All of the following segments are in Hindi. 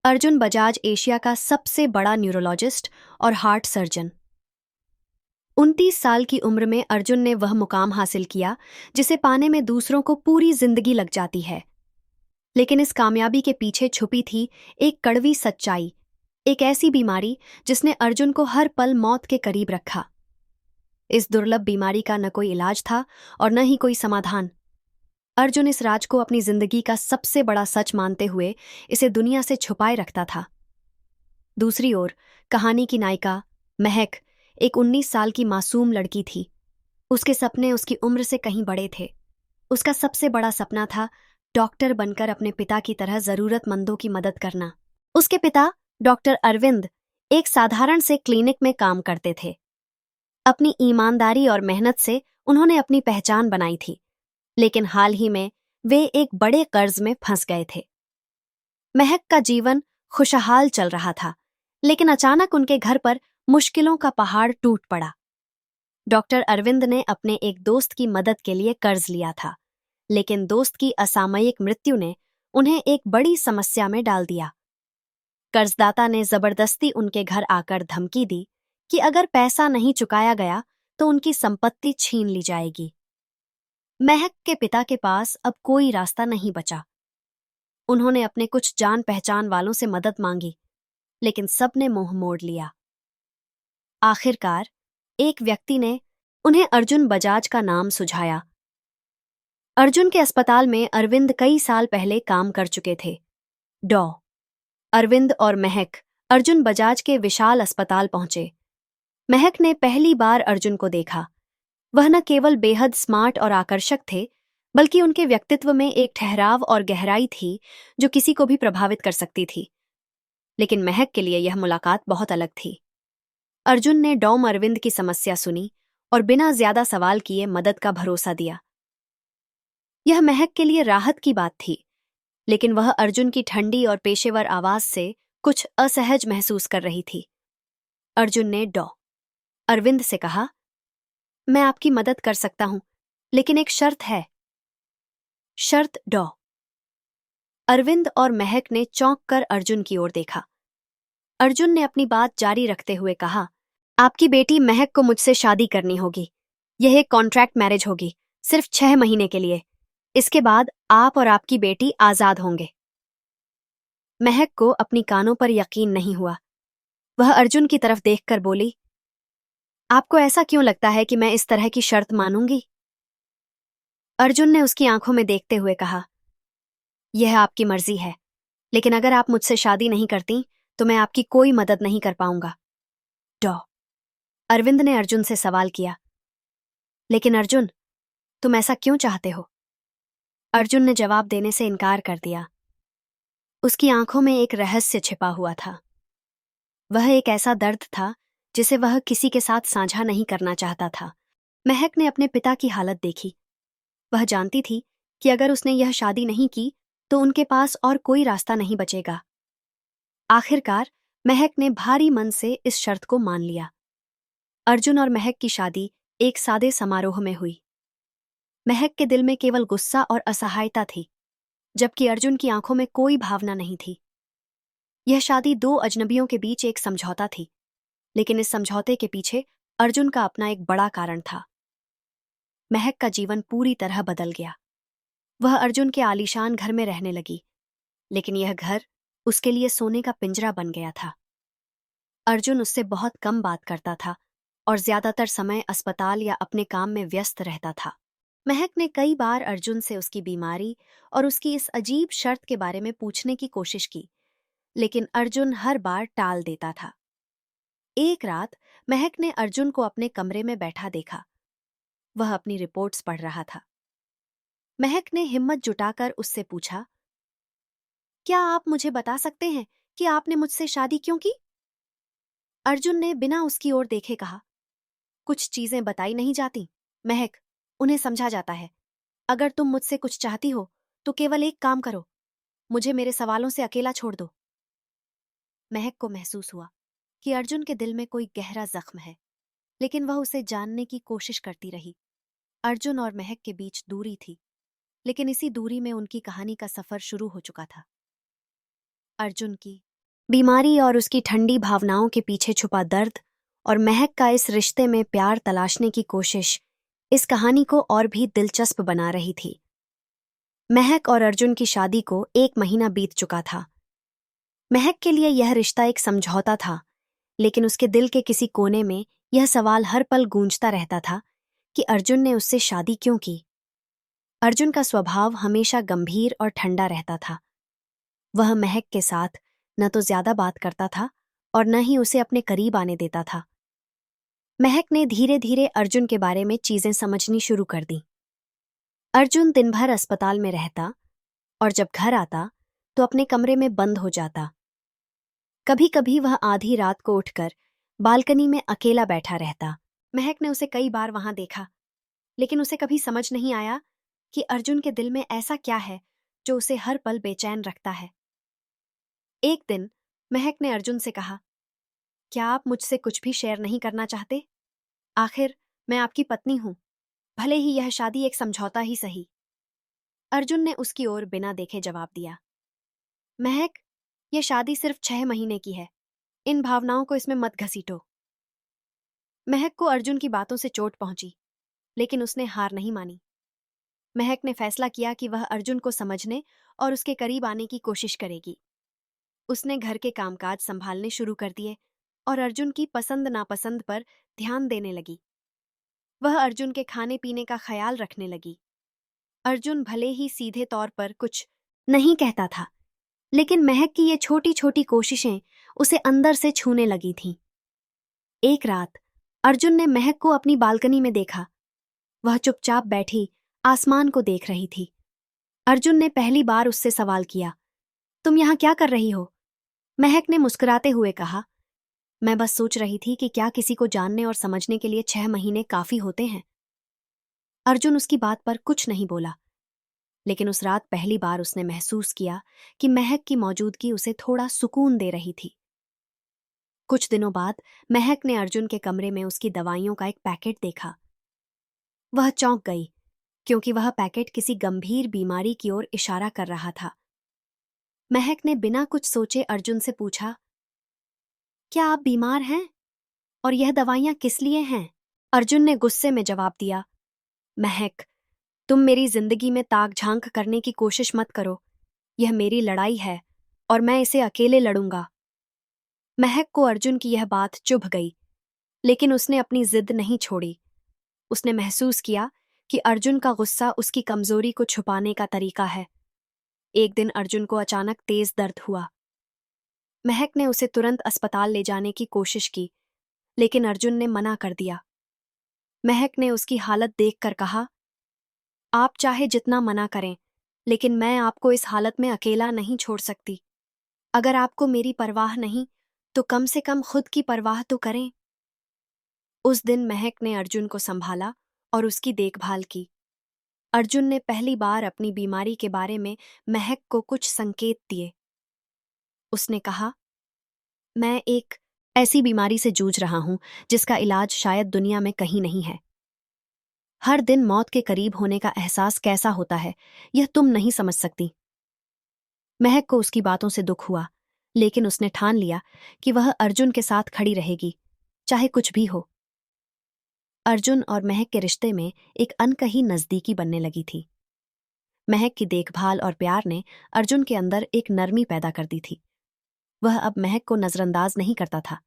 अर्जुन बजाज एशिया का सबसे बड़ा न्यूरोलॉजिस्ट और हार्ट सर्जन। 29 साल की उम्र में अर्जुन ने वह मुकाम हासिल किया जिसे पाने में दूसरों को पूरी जिंदगी लग जाती है। लेकिन इस कामयाबी के पीछे छुपी थी एक कड़वी सच्चाई, एक ऐसी बीमारी जिसने अर्जुन को हर पल मौत के करीब रखा। इस दुर्लभ बीमारी का न कोई इलाज था और न ही कोई समाधान। अर्जुन इस राज को अपनी जिंदगी का सबसे बड़ा सच मानते हुए इसे दुनिया से छुपाए रखता था। दूसरी ओर कहानी की नायिका महक एक 19 साल की मासूम लड़की थी। उसके सपने उसकी उम्र से कहीं बड़े थे। उसका सबसे बड़ा सपना था डॉक्टर बनकर अपने पिता की तरह जरूरतमंदों की मदद करना। उसके पिता डॉक्टर अरविंद एक साधारण से क्लिनिक में काम करते थे। अपनी ईमानदारी और मेहनत से उन्होंने अपनी पहचान बनाई थी, लेकिन हाल ही में वे एक बड़े कर्ज में फंस गए थे। महक का जीवन खुशहाल चल रहा था, लेकिन अचानक उनके घर पर मुश्किलों का पहाड़ टूट पड़ा। डॉक्टर अरविंद ने अपने एक दोस्त की मदद के लिए कर्ज लिया था, लेकिन दोस्त की असामयिक मृत्यु ने उन्हें एक बड़ी समस्या में डाल दिया। कर्जदाता ने जबरदस्ती उनके घर आकर धमकी दी कि अगर पैसा नहीं चुकाया गया तो उनकी संपत्ति छीन ली जाएगी। महक के पिता के पास अब कोई रास्ता नहीं बचा। उन्होंने अपने कुछ जान पहचान वालों से मदद मांगी, लेकिन सबने मुंह मोड़ लिया। आखिरकार एक व्यक्ति ने उन्हें अर्जुन बजाज का नाम सुझाया। अर्जुन के अस्पताल में अरविंद कई साल पहले काम कर चुके थे। डॉ अरविंद और महक अर्जुन बजाज के विशाल अस्पताल पहुंचे। महक ने पहली बार अर्जुन को देखा। वह न केवल बेहद स्मार्ट और आकर्षक थे, बल्कि उनके व्यक्तित्व में एक ठहराव और गहराई थी जो किसी को भी प्रभावित कर सकती थी। लेकिन महक के लिए यह मुलाकात बहुत अलग थी। अर्जुन ने डॉम अरविंद की समस्या सुनी और बिना ज्यादा सवाल किए मदद का भरोसा दिया। यह महक के लिए राहत की बात थी, लेकिन वह अर्जुन की ठंडी और पेशेवर आवाज से कुछ असहज महसूस कर रही थी। अर्जुन ने डॉ अरविंद से कहा, मैं आपकी मदद कर सकता हूं, लेकिन एक शर्त है। शर्त? डॉ अरविंद और महक ने चौंक कर अर्जुन की ओर देखा। अर्जुन ने अपनी बात जारी रखते हुए कहा, आपकी बेटी महक को मुझसे शादी करनी होगी। यह एक कॉन्ट्रैक्ट मैरिज होगी, सिर्फ 6 महीने के लिए। इसके बाद आप और आपकी बेटी आजाद होंगे। महक को अपनी कानों पर यकीन नहीं हुआ। वह अर्जुन की तरफ देखकर बोली, आपको ऐसा क्यों लगता है कि मैं इस तरह की शर्त मानूंगी? अर्जुन ने उसकी आंखों में देखते हुए कहा, यह आपकी मर्जी है, लेकिन अगर आप मुझसे शादी नहीं करती तो मैं आपकी कोई मदद नहीं कर पाऊंगा। डॉ अरविंद ने अर्जुन से सवाल किया, लेकिन अर्जुन, तुम ऐसा क्यों चाहते हो? अर्जुन ने जवाब देने से इनकार कर दिया। उसकी आंखों में एक रहस्य छिपा हुआ था। वह एक ऐसा दर्द था जिसे वह किसी के साथ साझा नहीं करना चाहता था। महक ने अपने पिता की हालत देखी। वह जानती थी कि अगर उसने यह शादी नहीं की तो उनके पास और कोई रास्ता नहीं बचेगा। आखिरकार महक ने भारी मन से इस शर्त को मान लिया। अर्जुन और महक की शादी एक सादे समारोह में हुई। महक के दिल में केवल गुस्सा और असहायता थी, जबकि अर्जुन की आंखों में कोई भावना नहीं थी। यह शादी दो अजनबियों के बीच एक समझौता थी, लेकिन इस समझौते के पीछे अर्जुन का अपना एक बड़ा कारण था। महक का जीवन पूरी तरह बदल गया। वह अर्जुन के आलीशान घर में रहने लगी, लेकिन यह घर उसके लिए सोने का पिंजरा बन गया था। अर्जुन उससे बहुत कम बात करता था और ज्यादातर समय अस्पताल या अपने काम में व्यस्त रहता था। महक ने कई बार अर्जुन से उसकी बीमारी और उसकी इस अजीब शर्त के बारे में पूछने की कोशिश की, लेकिन अर्जुन हर बार टाल देता था। एक रात महक ने अर्जुन को अपने कमरे में बैठा देखा। वह अपनी रिपोर्ट्स पढ़ रहा था। महक ने हिम्मत जुटाकर उससे पूछा, क्या आप मुझे बता सकते हैं कि आपने मुझसे शादी क्यों की? अर्जुन ने बिना उसकी ओर देखे कहा, कुछ चीजें बताई नहीं जाती महक, उन्हें समझा जाता है। अगर तुम मुझसे कुछ चाहती हो तो केवल एक काम करो, मुझे मेरे सवालों से अकेला छोड़ दो। महक को महसूस हुआ कि अर्जुन के दिल में कोई गहरा जख्म है, लेकिन वह उसे जानने की कोशिश करती रही। अर्जुन और महक के बीच दूरी थी, लेकिन इसी दूरी में उनकी कहानी का सफर शुरू हो चुका था। अर्जुन की बीमारी और उसकी ठंडी भावनाओं के पीछे छुपा दर्द और महक का इस रिश्ते में प्यार तलाशने की कोशिश इस कहानी को और भी दिलचस्प बना रही थी। महक और अर्जुन की शादी को 1 महीना बीत चुका था। महक के लिए यह रिश्ता एक समझौता था, लेकिन उसके दिल के किसी कोने में यह सवाल हर पल गूंजता रहता था कि अर्जुन ने उससे शादी क्यों की। अर्जुन का स्वभाव हमेशा गंभीर और ठंडा रहता था। वह महक के साथ न तो ज्यादा बात करता था और न ही उसे अपने करीब आने देता था। महक ने धीरे धीरे अर्जुन के बारे में चीजें समझनी शुरू कर दी। अर्जुन दिन भर अस्पताल में रहता और जब घर आता तो अपने कमरे में बंद हो जाता। कभी कभी वह आधी रात को उठकर बालकनी में अकेला बैठा रहता। महक ने उसे कई बार वहां देखा, लेकिन उसे कभी समझ नहीं आया कि अर्जुन के दिल में ऐसा क्या है जो उसे हर पल बेचैन रखता है। एक दिन महक ने अर्जुन से कहा, क्या आप मुझसे कुछ भी शेयर नहीं करना चाहते? आखिर मैं आपकी पत्नी हूं, भले ही यह शादी एक समझौता ही सही। अर्जुन ने उसकी ओर बिना देखे जवाब दिया, महक, यह शादी सिर्फ 6 महीने की है, इन भावनाओं को इसमें मत घसीटो। महक को अर्जुन की बातों से चोट पहुंची, लेकिन उसने हार नहीं मानी। महक ने फैसला किया कि वह अर्जुन को समझने और उसके करीब आने की कोशिश करेगी। उसने घर के कामकाज संभालने शुरू कर दिए और अर्जुन की पसंद नापसंद पर ध्यान देने लगी। वह अर्जुन के खाने पीने का ख्याल रखने लगी। अर्जुन भले ही सीधे तौर पर कुछ नहीं कहता था, लेकिन महक की ये छोटी छोटी कोशिशें उसे अंदर से छूने लगी थीं। एक रात अर्जुन ने महक को अपनी बालकनी में देखा। वह चुपचाप बैठी आसमान को देख रही थी। अर्जुन ने पहली बार उससे सवाल किया, तुम यहां क्या कर रही हो? महक ने मुस्कुराते हुए कहा, मैं बस सोच रही थी कि क्या किसी को जानने और समझने के लिए 6 महीने काफी होते हैं। अर्जुन उसकी बात पर कुछ नहीं बोला, लेकिन उस रात पहली बार उसने महसूस किया कि महक की मौजूदगी उसे थोड़ा सुकून दे रही थी। कुछ दिनों बाद महक ने अर्जुन के कमरे में उसकी दवाइयों का एक पैकेट देखा। वह चौंक गई, क्योंकि वह पैकेट किसी गंभीर बीमारी की ओर इशारा कर रहा था। महक ने बिना कुछ सोचे अर्जुन से पूछा, क्या आप बीमार हैं? और यह दवाइयां किस लिए हैं? अर्जुन ने गुस्से में जवाब दिया, महक, तुम मेरी जिंदगी में ताक झांक करने की कोशिश मत करो। यह मेरी लड़ाई है और मैं इसे अकेले लड़ूंगा। महक को अर्जुन की यह बात चुभ गई, लेकिन उसने अपनी जिद नहीं छोड़ी। उसने महसूस किया कि अर्जुन का गुस्सा उसकी कमजोरी को छुपाने का तरीका है। एक दिन अर्जुन को अचानक तेज दर्द हुआ। महक ने उसे तुरंत अस्पताल ले जाने की कोशिश की, लेकिन अर्जुन ने मना कर दिया। महक ने उसकी हालत देखकर कहा, आप चाहे जितना मना करें, लेकिन मैं आपको इस हालत में अकेला नहीं छोड़ सकती। अगर आपको मेरी परवाह नहीं, तो कम से कम खुद की परवाह तो करें। उस दिन महक ने अर्जुन को संभाला और उसकी देखभाल की। अर्जुन ने पहली बार अपनी बीमारी के बारे में महक को कुछ संकेत दिए। उसने कहा, मैं एक ऐसी बीमारी से जूझ रहा हूं जिसका इलाज शायद दुनिया में कहीं नहीं है। हर दिन मौत के करीब होने का एहसास कैसा होता है, यह तुम नहीं समझ सकती। महक को उसकी बातों से दुख हुआ, लेकिन उसने ठान लिया कि वह अर्जुन के साथ खड़ी रहेगी, चाहे कुछ भी हो। अर्जुन और महक के रिश्ते में एक अनकही नजदीकी बनने लगी थी। महक की देखभाल और प्यार ने अर्जुन के अंदर एक नरमी पैदा कर दी थी। वह अब महक को नजरअंदाज नहीं करता था।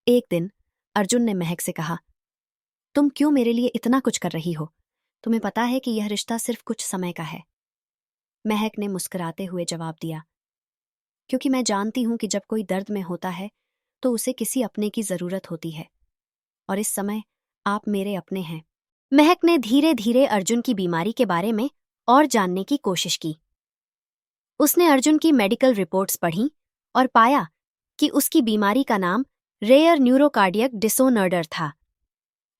एक दिन अर्जुन ने महक से कहा, तुम क्यों मेरे लिए इतना कुछ कर रही हो? तुम्हें पता है कि यह रिश्ता सिर्फ कुछ समय का है। महक ने मुस्कुराते हुए जवाब दिया, क्योंकि मैं जानती हूं कि जब कोई दर्द में होता है तो उसे किसी अपने की जरूरत होती है, और इस समय आप मेरे अपने हैं। महक ने धीरे धीरे अर्जुन की बीमारी के बारे में और जानने की कोशिश की। उसने अर्जुन की मेडिकल रिपोर्ट्स पढ़ीं और पाया कि उसकी बीमारी का नाम रेयर न्यूरोकार्डियक डिसोनर्डर था।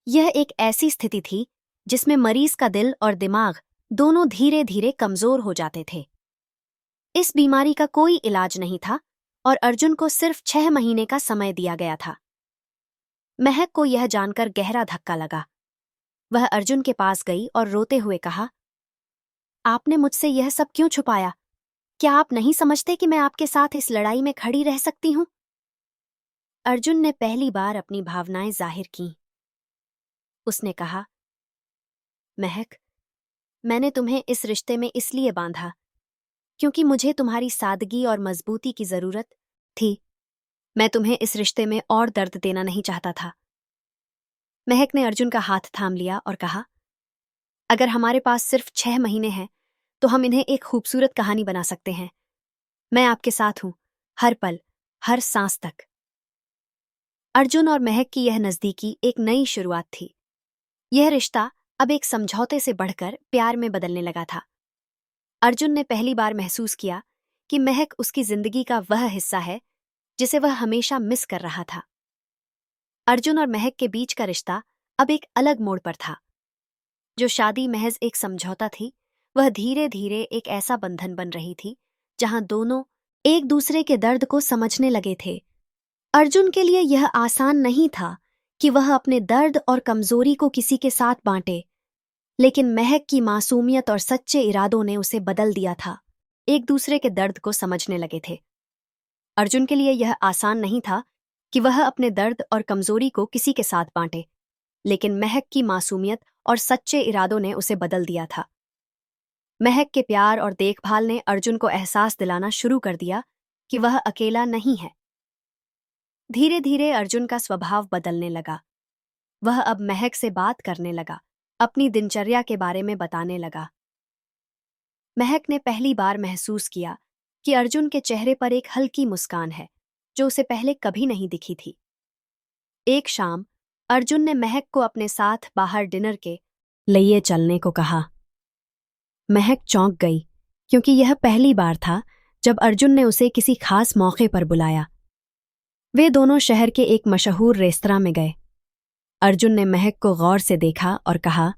यह एक ऐसी स्थिति थी जिसमें मरीज का दिल और दिमाग दोनों धीरे धीरे कमजोर हो जाते थे। इस बीमारी का कोई इलाज नहीं था और अर्जुन को सिर्फ 6 महीने का समय दिया गया था। महक को यह जानकर गहरा धक्का लगा। वह अर्जुन के पास गई और रोते हुए कहा, आपने मुझसे यह सब क्यों छुपाया? क्या आप नहीं समझते कि मैं आपके साथ इस लड़ाई में खड़ी रह सकती हूं? अर्जुन ने पहली बार अपनी भावनाएं जाहिर की। उसने कहा, महक, मैंने तुम्हें इस रिश्ते में इसलिए बांधा क्योंकि मुझे तुम्हारी सादगी और मजबूती की जरूरत थी। मैं तुम्हें इस रिश्ते में और दर्द देना नहीं चाहता था। महक ने अर्जुन का हाथ थाम लिया और कहा, अगर हमारे पास सिर्फ 6 महीने हैं तो हम इन्हें एक खूबसूरत कहानी बना सकते हैं। मैं आपके साथ हूं, हर पल, हर सांस तक। अर्जुन और महक की यह नजदीकी एक नई शुरुआत थी। यह रिश्ता अब एक समझौते से बढ़कर प्यार में बदलने लगा था। अर्जुन ने पहली बार महसूस किया कि महक उसकी जिंदगी का वह हिस्सा है जिसे वह हमेशा मिस कर रहा था। अर्जुन और महक के बीच का रिश्ता अब एक अलग मोड़ पर था। जो शादी महज एक समझौता थी, वह धीरे धीरे एक ऐसा बंधन बन रही थी जहां दोनों एक दूसरे के दर्द को समझने लगे थे। अर्जुन के लिए यह आसान नहीं था कि वह अपने दर्द और कमजोरी को किसी के साथ बांटे, लेकिन महक की मासूमियत और सच्चे इरादों ने उसे बदल दिया था। एक दूसरे के दर्द को समझने लगे थे। अर्जुन के लिए यह आसान नहीं था कि वह अपने दर्द और कमजोरी को किसी के साथ बांटे, लेकिन महक की मासूमियत और सच्चे इरादों ने उसे बदल दिया था। महक के प्यार और देखभाल ने अर्जुन को एहसास दिलाना शुरू कर दिया कि वह अकेला नहीं है। धीरे धीरे अर्जुन का स्वभाव बदलने लगा। वह अब महक से बात करने लगा, अपनी दिनचर्या के बारे में बताने लगा। महक ने पहली बार महसूस किया कि अर्जुन के चेहरे पर एक हल्की मुस्कान है जो उसे पहले कभी नहीं दिखी थी। एक शाम अर्जुन ने महक को अपने साथ बाहर डिनर के लिए चलने को कहा। महक चौंक गई क्योंकि यह पहली बार था जब अर्जुन ने उसे किसी खास मौके पर बुलाया। वे दोनों शहर के एक मशहूर रेस्तरां में गए। अर्जुन ने महक को गौर से देखा और कहा,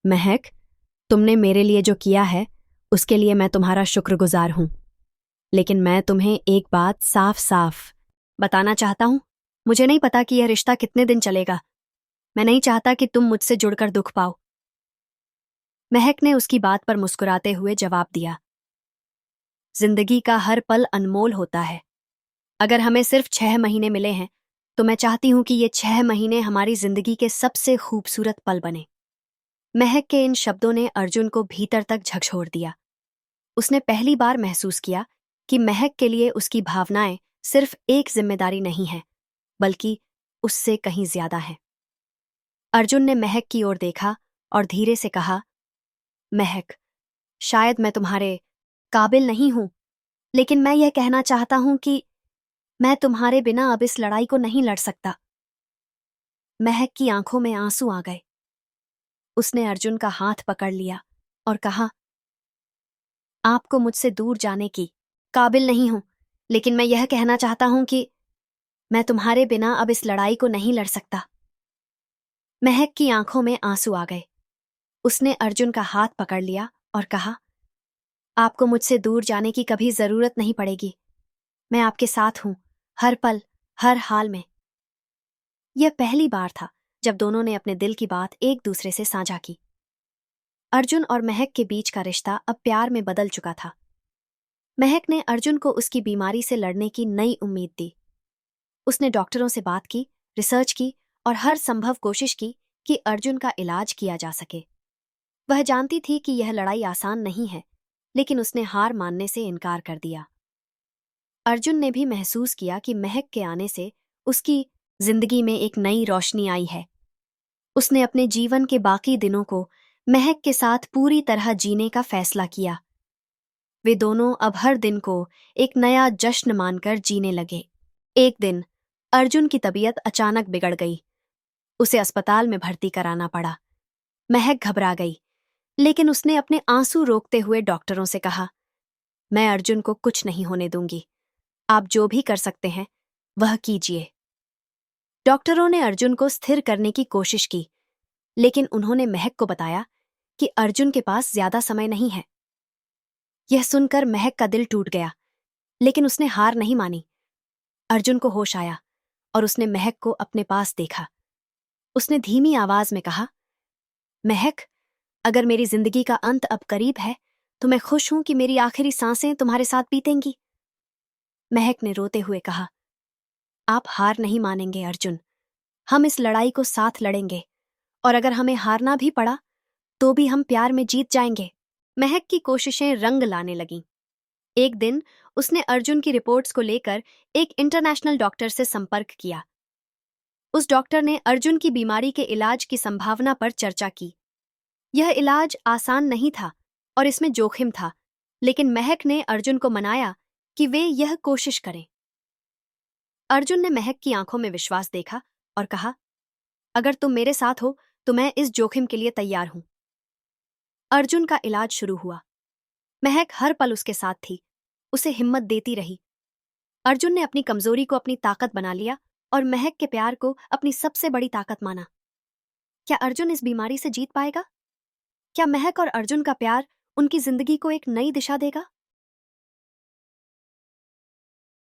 महक, तुमने मेरे लिए जो किया है उसके लिए मैं तुम्हारा शुक्रगुजार हूं, लेकिन मैं तुम्हें एक बात साफ साफ बताना चाहता हूं। मुझे नहीं पता कि यह रिश्ता कितने दिन चलेगा। मैं नहीं चाहता कि तुम मुझसे जुड़कर दुख पाओ। महक ने उसकी बात पर मुस्कुराते हुए जवाब दिया, जिंदगी का हर पल अनमोल होता है। अगर हमें सिर्फ 6 महीने मिले हैं तो मैं चाहती हूं कि ये 6 महीने हमारी जिंदगी के सबसे खूबसूरत पल बने। महक के इन शब्दों ने अर्जुन को भीतर तक झकझोर दिया। उसने पहली बार महसूस किया कि महक के लिए उसकी भावनाएं सिर्फ एक जिम्मेदारी नहीं है, बल्कि उससे कहीं ज्यादा है। अर्जुन ने महक की ओर देखा और धीरे से कहा, महक, शायद मैं तुम्हारे काबिल नहीं हूं, लेकिन मैं यह कहना चाहता हूं कि मैं तुम्हारे बिना अब इस लड़ाई को नहीं लड़ सकता। महक की आंखों में आंसू आ गए। उसने अर्जुन का हाथ पकड़ लिया और कहा, आपको मुझसे दूर जाने की काबिल नहीं हूं, लेकिन मैं यह कहना चाहता हूं कि मैं तुम्हारे बिना अब इस लड़ाई को नहीं लड़ सकता। महक की आंखों में आंसू आ गए। उसने अर्जुन का हाथ पकड़ लिया और कहा, आपको मुझसे दूर जाने की कभी जरूरत नहीं पड़ेगी। मैं आपके साथ हूं, हर पल, हर हाल में। यह पहली बार था जब दोनों ने अपने दिल की बात एक दूसरे से साझा की। अर्जुन और महक के बीच का रिश्ता अब प्यार में बदल चुका था। महक ने अर्जुन को उसकी बीमारी से लड़ने की नई उम्मीद दी। उसने डॉक्टरों से बात की, रिसर्च की और हर संभव कोशिश की कि अर्जुन का इलाज किया जा सके। वह जानती थी कि यह लड़ाई आसान नहीं है, लेकिन उसने हार मानने से इनकार कर दिया। अर्जुन ने भी महसूस किया कि महक के आने से उसकी जिंदगी में एक नई रोशनी आई है। उसने अपने जीवन के बाकी दिनों को महक के साथ पूरी तरह जीने का फैसला किया। वे दोनों अब हर दिन को एक नया जश्न मानकर जीने लगे। एक दिन अर्जुन की तबीयत अचानक बिगड़ गई। उसे अस्पताल में भर्ती कराना पड़ा। महक घबरा गई, लेकिन उसने अपने आंसू रोकते हुए डॉक्टरों से कहा, मैं अर्जुन को कुछ नहीं होने दूंगी। आप जो भी कर सकते हैं वह कीजिए। डॉक्टरों ने अर्जुन को स्थिर करने की कोशिश की, लेकिन उन्होंने महक को बताया कि अर्जुन के पास ज्यादा समय नहीं है। यह सुनकर महक का दिल टूट गया, लेकिन उसने हार नहीं मानी। अर्जुन को होश आया और उसने महक को अपने पास देखा। उसने धीमी आवाज में कहा, महक, अगर मेरी जिंदगी का अंत अब करीब है तो मैं खुश हूं कि मेरी आखिरी सांसें तुम्हारे साथ बीतेंगी। महक ने रोते हुए कहा, आप हार नहीं मानेंगे अर्जुन। हम इस लड़ाई को साथ लड़ेंगे, और अगर हमें हारना भी पड़ा तो भी हम प्यार में जीत जाएंगे। महक की कोशिशें रंग लाने लगीं। एक दिन उसने अर्जुन की रिपोर्ट्स को लेकर एक इंटरनेशनल डॉक्टर से संपर्क किया। उस डॉक्टर ने अर्जुन की बीमारी के इलाज की संभावना पर चर्चा की। यह इलाज आसान नहीं था और इसमें जोखिम था, लेकिन महक ने अर्जुन को मनाया कि वे यह कोशिश करें। अर्जुन ने महक की आंखों में विश्वास देखा और कहा, अगर तुम मेरे साथ हो तो मैं इस जोखिम के लिए तैयार हूं। अर्जुन का इलाज शुरू हुआ। महक हर पल उसके साथ थी, उसे हिम्मत देती रही। अर्जुन ने अपनी कमजोरी को अपनी ताकत बना लिया और महक के प्यार को अपनी सबसे बड़ी ताकत माना। क्या अर्जुन इस बीमारी से जीत पाएगा? क्या महक और अर्जुन का प्यार उनकी जिंदगी को एक नई दिशा देगा?